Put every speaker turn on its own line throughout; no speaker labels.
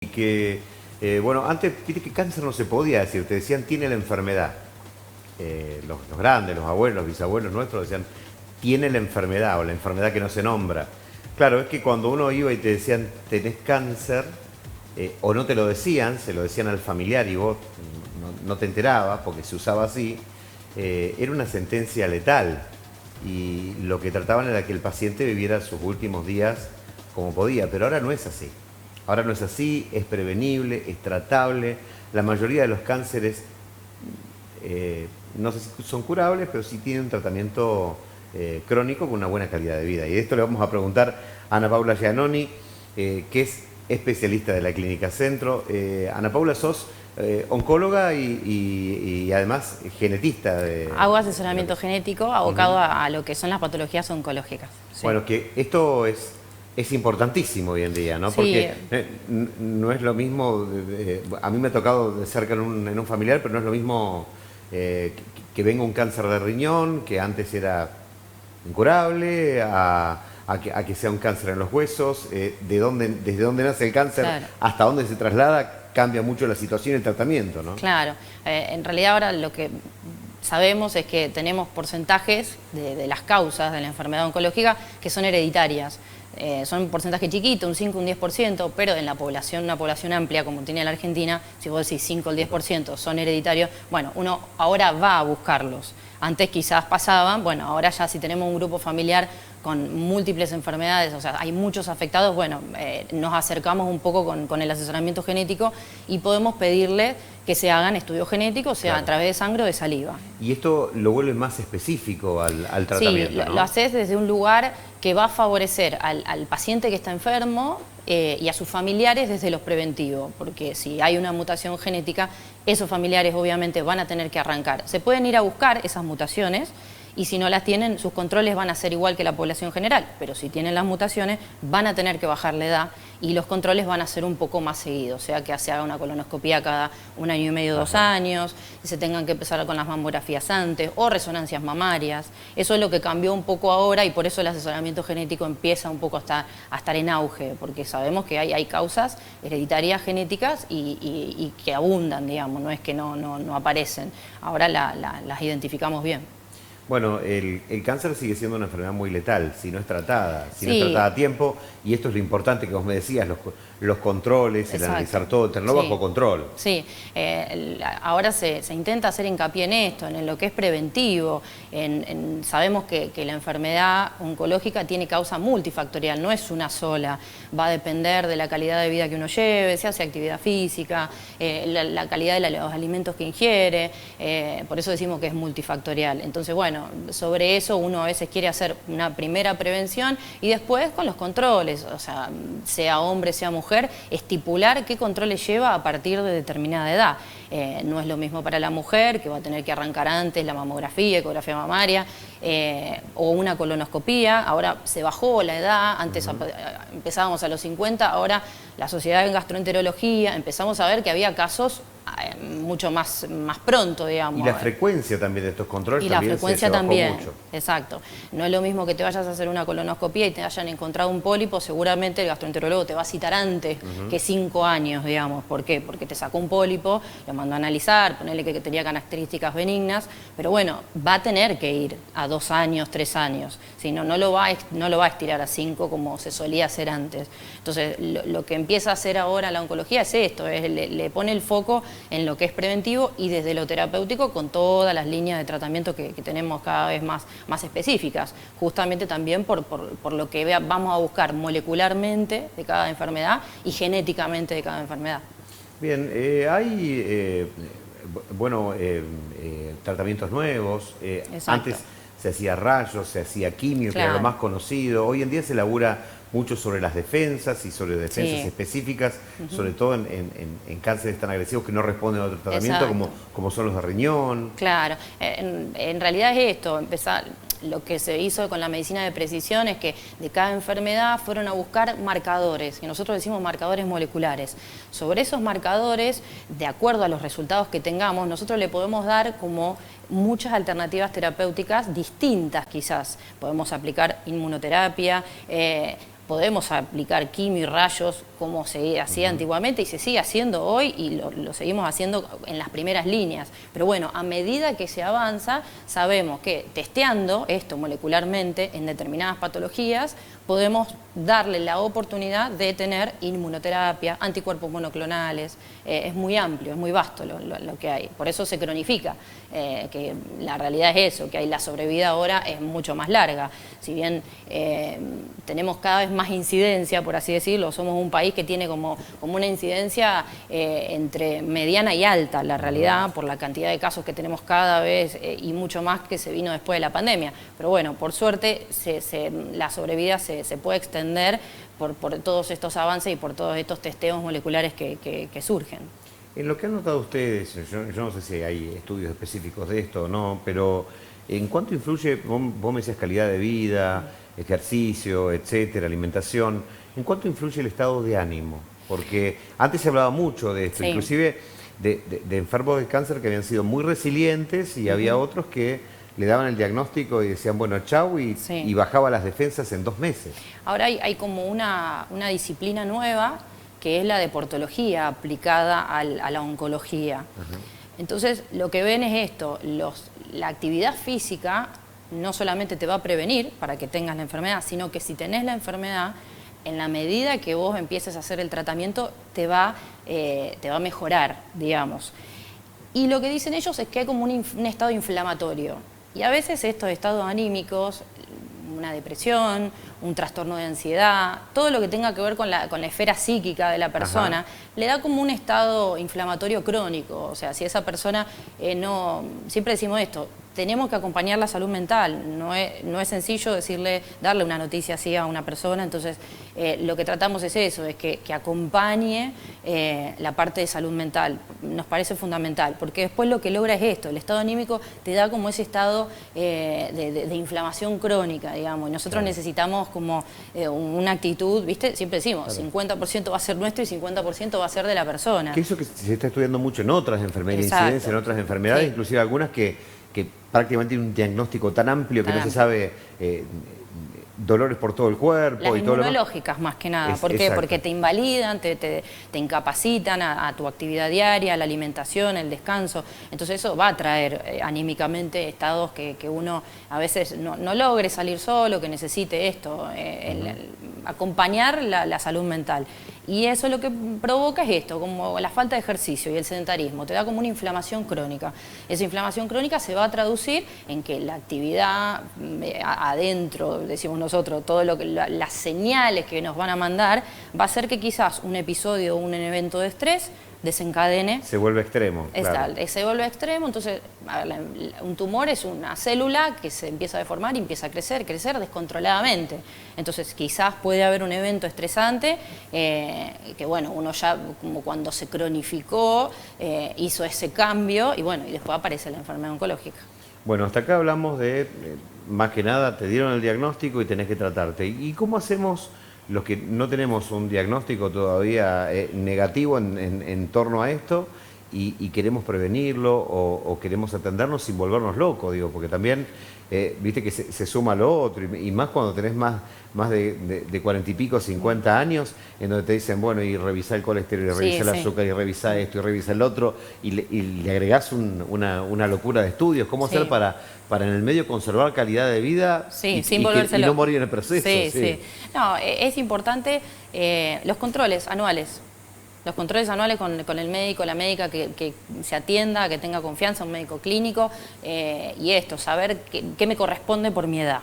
que, bueno, antes, viste que cáncer no se podía decir, te decían tiene la enfermedad. Los grandes, los abuelos, los bisabuelos nuestros decían tiene la enfermedad o la enfermedad que no se nombra. Claro, es que cuando uno iba y te decían tenés cáncer, o no te lo decían, se lo decían al familiar y vos no te enterabas porque se usaba así, era una sentencia letal y lo que trataban era que el paciente viviera sus últimos días como podía, pero ahora no es así. Ahora no es así, es prevenible, es tratable. La mayoría de los cánceres, no sé si son curables, pero sí tienen un tratamiento crónico con una buena calidad de vida. Y de esto le vamos a preguntar a Ana Paula Giannoni, que es especialista de la Clínica Centro. Ana Paula, sos oncóloga y además genetista.
Hago asesoramiento genético abocado a lo que son las patologías oncológicas. Sí.
Bueno, que esto es importantísimo hoy en día, ¿no?
Sí.
Porque no es lo mismo, a mí me ha tocado de cerca en un familiar, pero no es lo mismo que venga un cáncer de riñón, que antes era incurable, a que sea un cáncer en los huesos, desde dónde nace el cáncer, claro, hasta dónde se traslada, cambia mucho la situación y el tratamiento, ¿no? Claro,
en realidad ahora lo que sabemos es que tenemos porcentajes de las causas de la enfermedad oncológica que son hereditarias. Son un porcentaje chiquito, un 5, un 10%, pero en la población, una población amplia como tiene la Argentina, si vos decís 5 o el 10% son hereditarios, bueno, uno ahora va a buscarlos. Antes quizás pasaban, bueno, ahora ya si tenemos un grupo familiar con múltiples enfermedades, o sea, hay muchos afectados, bueno, nos acercamos un poco con el asesoramiento genético y podemos pedirle que se hagan estudios genéticos, sea claro, a través de sangre o de saliva.
Y esto lo vuelve más específico al tratamiento,
sí,
¿no?
Lo haces desde un lugar que va a favorecer al paciente que está enfermo y a sus familiares desde los preventivos, porque si hay una mutación genética, esos familiares obviamente van a tener que arrancar. Se pueden ir a buscar esas mutaciones y si no las tienen, sus controles van a ser igual que la población general, pero si tienen las mutaciones, van a tener que bajar la edad y los controles van a ser un poco más seguidos, o sea que se haga una colonoscopia cada 1 año y medio, 2 años, y se tengan que empezar con las mamografías antes, o resonancias mamarias. Eso es lo que cambió un poco ahora y por eso el asesoramiento genético empieza un poco a estar en auge, porque sabemos que hay causas hereditarias genéticas y que abundan, digamos, no es que no aparecen. Ahora las identificamos bien.
Bueno, el cáncer sigue siendo una enfermedad muy letal si no es tratada, si no
sí,
es tratada a tiempo, y esto es lo importante que vos me decías, los controles, el
exacto,
analizar todo, tenerlo bajo control.
Sí, ahora se intenta hacer hincapié en esto, en lo que es preventivo, sabemos que la enfermedad oncológica tiene causa multifactorial, no es una sola, va a depender de la calidad de vida que uno lleve, se hace actividad física, la calidad de los alimentos que ingiere, por eso decimos que es multifactorial. Entonces, bueno, sobre eso uno a veces quiere hacer una primera prevención y después con los controles, o sea hombre, sea mujer, estipular qué controles lleva a partir de determinada edad. No es lo mismo para la mujer, que va a tener que arrancar antes la mamografía, ecografía mamaria, o una colonoscopía. Ahora se bajó la edad, antes empezábamos a los 50, ahora la Sociedad de Gastroenterología, empezamos a ver que había casos mucho más pronto, digamos.
Y la frecuencia también de estos controles
y
también
la frecuencia
se bajó
también,
mucho.
Exacto. No es lo mismo que te vayas a hacer una colonoscopía y te hayan encontrado un pólipo, seguramente el gastroenterólogo te va a citar antes que 5 años, digamos. ¿Por qué? Porque te sacó un pólipo, lo mandó a analizar, ponerle que tenía características benignas, pero bueno, va a tener que ir a 2 años, 3 años, si no lo va a estirar a 5 como se solía hacer antes. Entonces, lo que empieza a hacer ahora la oncología es esto, le pone el foco en lo que es preventivo y desde lo terapéutico con todas las líneas de tratamiento que tenemos cada vez más específicas, justamente también por lo que vamos a buscar molecularmente de cada enfermedad y genéticamente de cada enfermedad.
Bien, hay tratamientos nuevos, antes se hacía rayos, se hacía quimio, claro, que era lo más conocido, hoy en día se elabora mucho sobre las defensas y sobre defensas específicas, sobre todo en cánceres tan agresivos que no responden a otro tratamiento como son los de riñón.
Claro, en realidad es esto, lo que se hizo con la medicina de precisión es que de cada enfermedad fueron a buscar marcadores, que nosotros decimos marcadores moleculares. Sobre esos marcadores, de acuerdo a los resultados que tengamos, nosotros le podemos dar como muchas alternativas terapéuticas distintas quizás. Podemos aplicar inmunoterapia, podemos aplicar quimio y rayos como se hacía antiguamente y se sigue haciendo hoy y lo seguimos haciendo en las primeras líneas. Pero bueno, a medida que se avanza, sabemos que testeando esto molecularmente en determinadas patologías, podemos darle la oportunidad de tener inmunoterapia, anticuerpos monoclonales. Es muy amplio, es muy vasto lo que hay. Por eso se cronifica, que la realidad es eso, que hay la sobrevida ahora es mucho más larga. Si bien tenemos cada vez más incidencia, por así decirlo, somos un país que tiene como una incidencia entre mediana y alta, la realidad, por la cantidad de casos que tenemos cada vez y mucho más que se vino después de la pandemia. Pero bueno, por suerte la sobrevida se puede extender por todos estos avances y por todos estos testeos moleculares que surgen.
En lo que han notado ustedes, yo no sé si hay estudios específicos de esto o no, pero ¿en cuánto influye, vos me decías calidad de vida, ejercicio, etcétera, alimentación, ¿en cuánto influye el estado de ánimo? Porque antes se hablaba mucho de esto,
Sí.
inclusive de enfermos de cáncer que habían sido muy resilientes y había otros que le daban el diagnóstico y decían, bueno, chau, y bajaba las defensas en 2 meses.
Ahora hay como una disciplina nueva que es la deportología aplicada a la oncología. Entonces, lo que ven es esto, la actividad física no solamente te va a prevenir para que tengas la enfermedad, sino que si tenés la enfermedad, en la medida que vos empieces a hacer el tratamiento, te va a mejorar, digamos. Y lo que dicen ellos es que hay como un estado inflamatorio. Y a veces estos estados anímicos, una depresión, un trastorno de ansiedad, todo lo que tenga que ver con la esfera psíquica de la persona, le da como un estado inflamatorio crónico. O sea, si esa persona siempre decimos esto, tenemos que acompañar la salud mental, no es sencillo darle una noticia así a una persona, entonces lo que tratamos es eso, es que acompañe la parte de salud mental, nos parece fundamental, porque después lo que logra es esto, el estado anímico te da como ese estado de inflamación crónica, digamos, y nosotros necesitamos como una actitud, ¿viste? Siempre decimos, 50% va a ser nuestro y 50% va a ser de la persona.
Que eso que se está estudiando mucho en otras enfermedades,
Exacto.
incidencia en otras enfermedades,
Sí.
Inclusive algunas que prácticamente tienen un diagnóstico tan amplio que no se sabe dolores por todo el cuerpo.
Las
y todo lo demás.
inmunológicas más que nada. ¿Por qué?
Exacto.
Porque te invalidan, te incapacitan a tu actividad diaria, a la alimentación, el descanso. Entonces eso va a traer anímicamente estados que uno a veces no logre salir solo, que necesite esto, acompañar la salud mental. Y eso lo que provoca es esto, como la falta de ejercicio y el sedentarismo, te da como una inflamación crónica. Esa inflamación crónica se va a traducir en que la actividad adentro, decimos nosotros, las señales que nos van a mandar, va a ser que quizás un episodio o un evento de estrés desencadene.
Se vuelve extremo. Claro.
Se vuelve extremo, entonces un tumor es una célula que se empieza a deformar y empieza a crecer descontroladamente. Entonces quizás puede haber un evento estresante que bueno, uno ya como cuando se cronificó hizo ese cambio y bueno, y después aparece la enfermedad oncológica.
Bueno, hasta acá hablamos de, más que nada, te dieron el diagnóstico y tenés que tratarte. ¿Y cómo hacemos los que no tenemos un diagnóstico todavía negativo en torno a esto y queremos prevenirlo o queremos atendernos sin volvernos locos? Digo, porque también, viste que se suma lo otro, y más cuando tenés más de 40 y pico, 50 años, en donde te dicen, bueno, y revisá el colesterol, y revisá el azúcar, y revisá esto, y revisá el otro, y le agregás una locura de estudios. ¿Cómo hacer para en el medio conservar calidad de vida
sin
y no morir en el proceso?
Sí. No, es importante los controles anuales. Los controles anuales con el médico, la médica, que se atienda, que tenga confianza, un médico clínico, y esto, saber qué me corresponde por mi edad,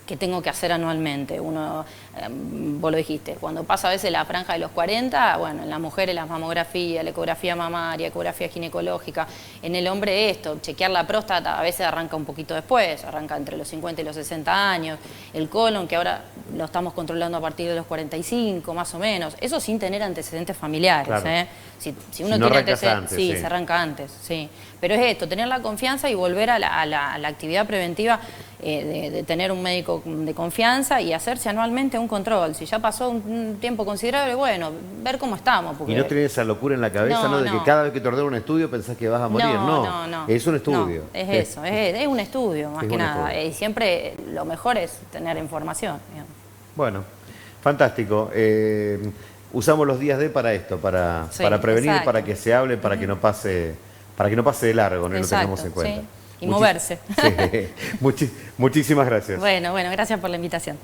qué tengo que hacer anualmente. Uno, vos lo dijiste, cuando pasa a veces la franja de los 40, bueno, en las mujeres la mamografía, la ecografía mamaria, ecografía ginecológica, en el hombre esto, chequear la próstata a veces arranca un poquito después, arranca entre los 50 y los 60 años, el colon, que ahora lo estamos controlando a partir de los 45, más o menos, eso sin tener antecedentes familiares.
Claro.
Si uno
no
tiene
arrancas antes,
sí, se arranca antes, sí. Pero es esto, tener la confianza y volver a la actividad preventiva, de tener un médico de confianza y hacerse anualmente un control. Si ya pasó un tiempo considerable, bueno, ver cómo estamos. Porque...
Y no tener esa locura en la cabeza, ¿no? De que cada vez que te ordena un estudio pensás que vas a morir. No. Es un estudio.
No, es eso, es un estudio más que nada. Y siempre lo mejor es tener información. Digamos.
Bueno, Fantástico. Usamos los días D para esto, para prevenir,
exacto.
para que se hable, para que no pase de largo, no lo tengamos en cuenta.
Sí. Y moverse.
Sí. Muchísimas gracias.
Bueno, gracias por la invitación.